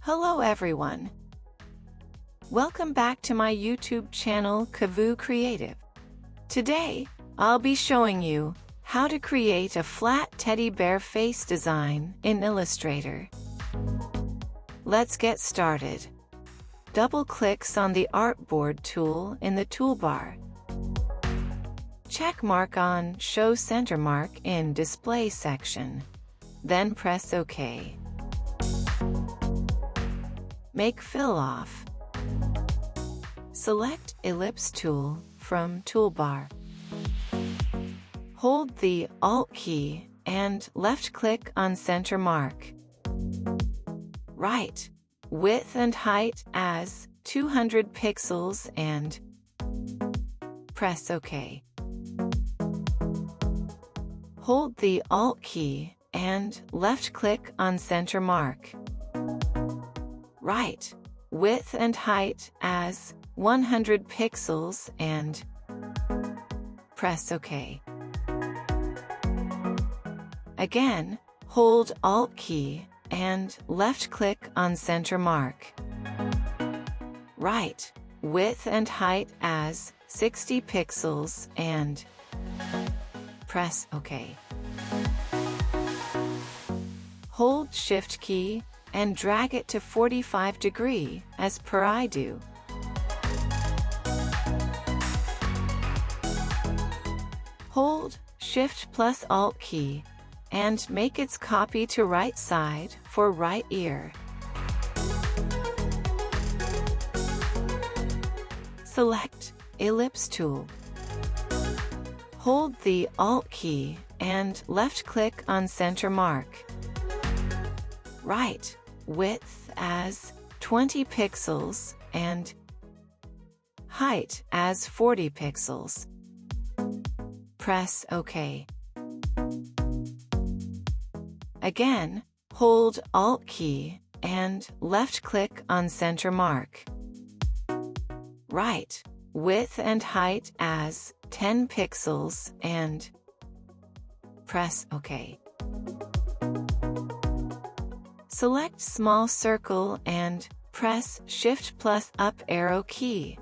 Hello everyone. Welcome back to my YouTube channel KavuCreative. Today, I'll be showing you how to create a flat teddy bear face design in Illustrator. Let's get started. Double-clicks on the Artboard tool in the toolbar. Check mark on Show Center Mark in Display section. Then press OK. Make fill off. Select Ellipse tool from toolbar. Hold the Alt key and left-click on center mark. Write width and height as 200 pixels and press OK. Hold the Alt key and left-click on center mark. Write width and height as 100 pixels and press OK. Again, hold Alt key and left-click on center mark. Write width and height as 60 pixels and press OK. Hold Shift key and drag it to 45 degrees as per I do. Hold Shift plus Alt key and make its copy to right side for right ear. Select Ellipse tool. Hold the Alt key and left-click on center mark. Write width as 20 pixels and height as 40 pixels. Press OK. Again, hold Alt key and left-click on center mark. Write width and height as 10 pixels and press OK. Select small circle and press Shift plus up arrow key.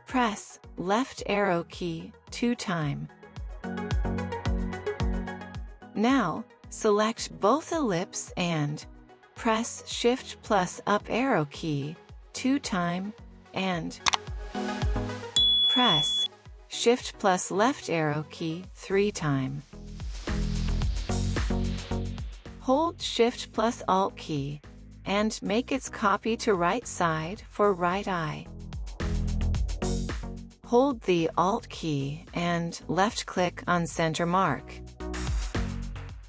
Press left arrow key 2 times. Now, select both ellipse and press Shift plus up arrow key 2 times and press Shift plus left arrow key 3 times. Hold Shift plus Alt key and make its copy to right side for right eye. Hold the Alt key and left-click on center mark.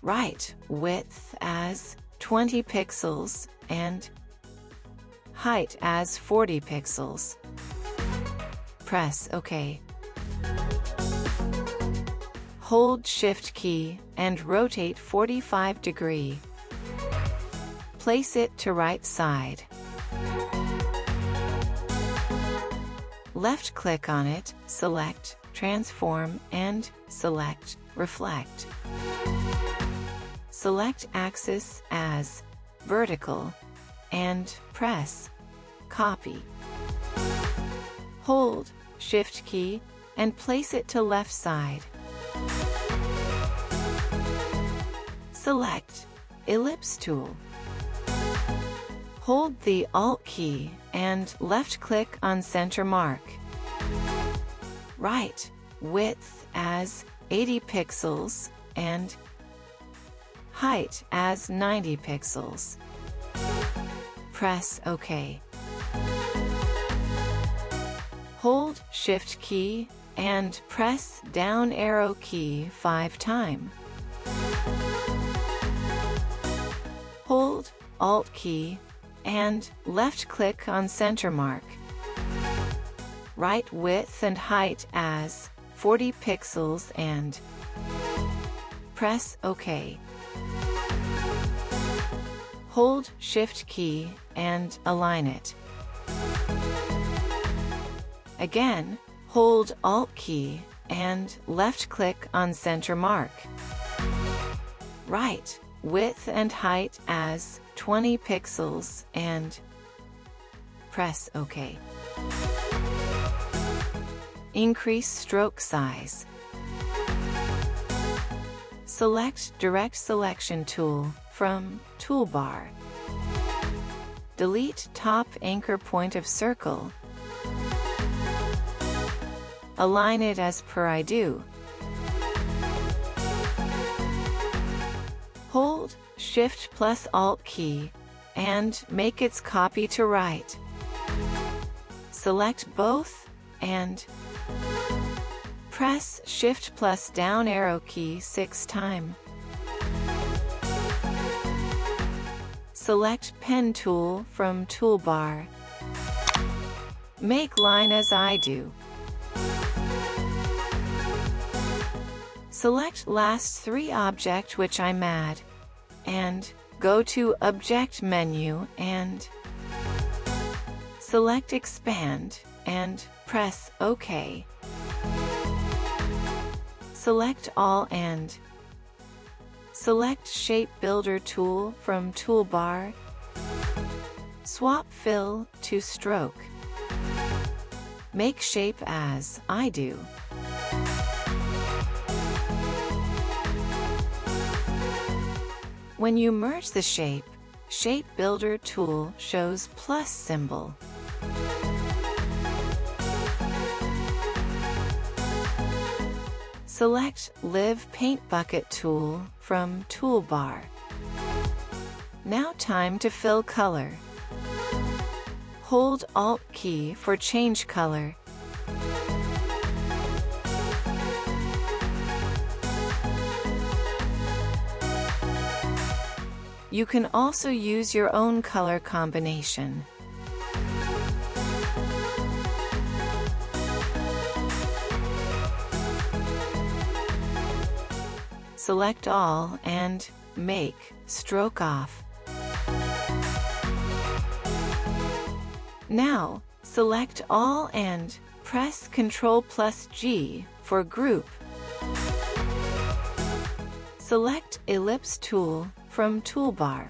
Write width as 20 pixels and height as 40 pixels. Press OK. Hold Shift key and rotate 45 degrees. Place it to right side. Left-click on it, select Transform and select Reflect. Select Axis as vertical and press Copy. Hold Shift key and place it to left side. Select Ellipse tool. Hold the Alt key and left-click on center mark. Write width as 80 pixels and height as 90 pixels. Press OK. Hold Shift key and press down arrow key 5 times. Hold Alt key and left-click on center mark. Write width and height as 40 pixels and press OK. Hold Shift key and align it. Again, hold Alt key and left-click on center mark. Write width and height as 20 pixels and press OK. Increase stroke size. Select Direct Selection tool from Toolbar. Delete top anchor point of circle. Align it as per I do. Hold Shift plus Alt key and make its copy to right. Select both and press Shift plus down arrow key 6 times. Select Pen tool from Toolbar. Make line as I do. Select last 3 object which I'm add, and go to Object menu and select Expand and press OK. Select all and select Shape Builder tool from Toolbar. Swap Fill to Stroke. Make shape as I do. When you merge the shape, Shape Builder tool shows plus symbol. Select Live Paint Bucket tool from Toolbar. Now time to fill color. Hold Alt key for change color. You can also use your own color combination. Select all and make stroke off. Now, select all and press Ctrl plus G for group. Select Ellipse tool from Toolbar.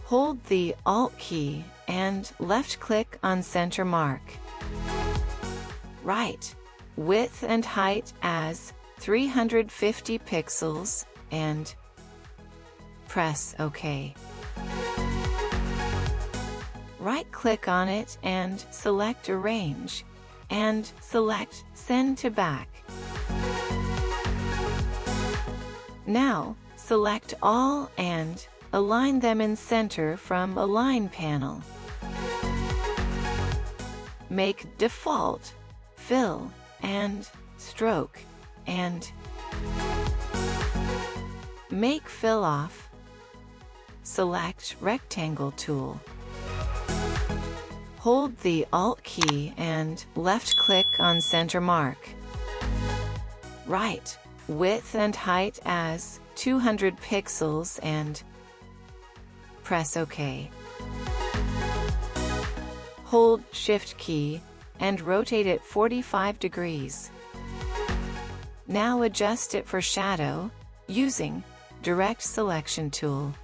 Hold the Alt key and left-click on center mark. Write width and height as 350 pixels and press OK. Right-click on it and select Arrange, and select Send to Back. Now, select all and align them in center from Align panel. Make Default, Fill, and Stroke, and make Fill Off. Select Rectangle tool. Hold the Alt key and left-click on center mark. Write width and height as 200 pixels and press OK. Hold Shift key and rotate it 45 degrees. Now adjust it for shadow using Direct Selection tool.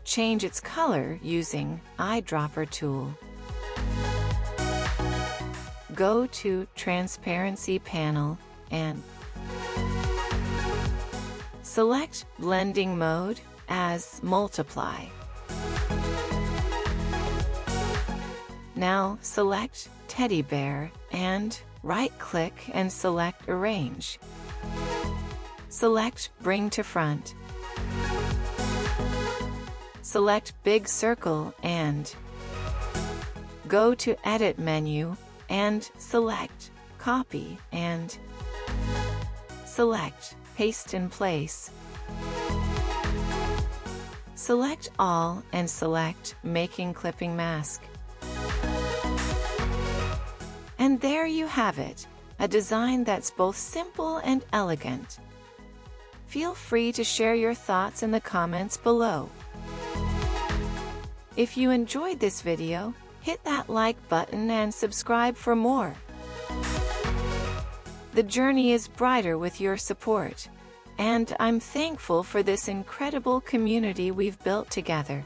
Change its color using Eyedropper tool. Go to Transparency panel and select Blending mode as Multiply. Now select Teddy Bear and right-click and select Arrange. Select Bring to Front. Select Big Circle and go to Edit menu and select Copy and select Paste in Place. Select all and select Making Clipping Mask. And there you have it, a design that's both simple and elegant. Feel free to share your thoughts in the comments below. If you enjoyed this video, Hit that like button and subscribe for more. The journey is brighter with your support, and I'm thankful for this incredible community we've built together.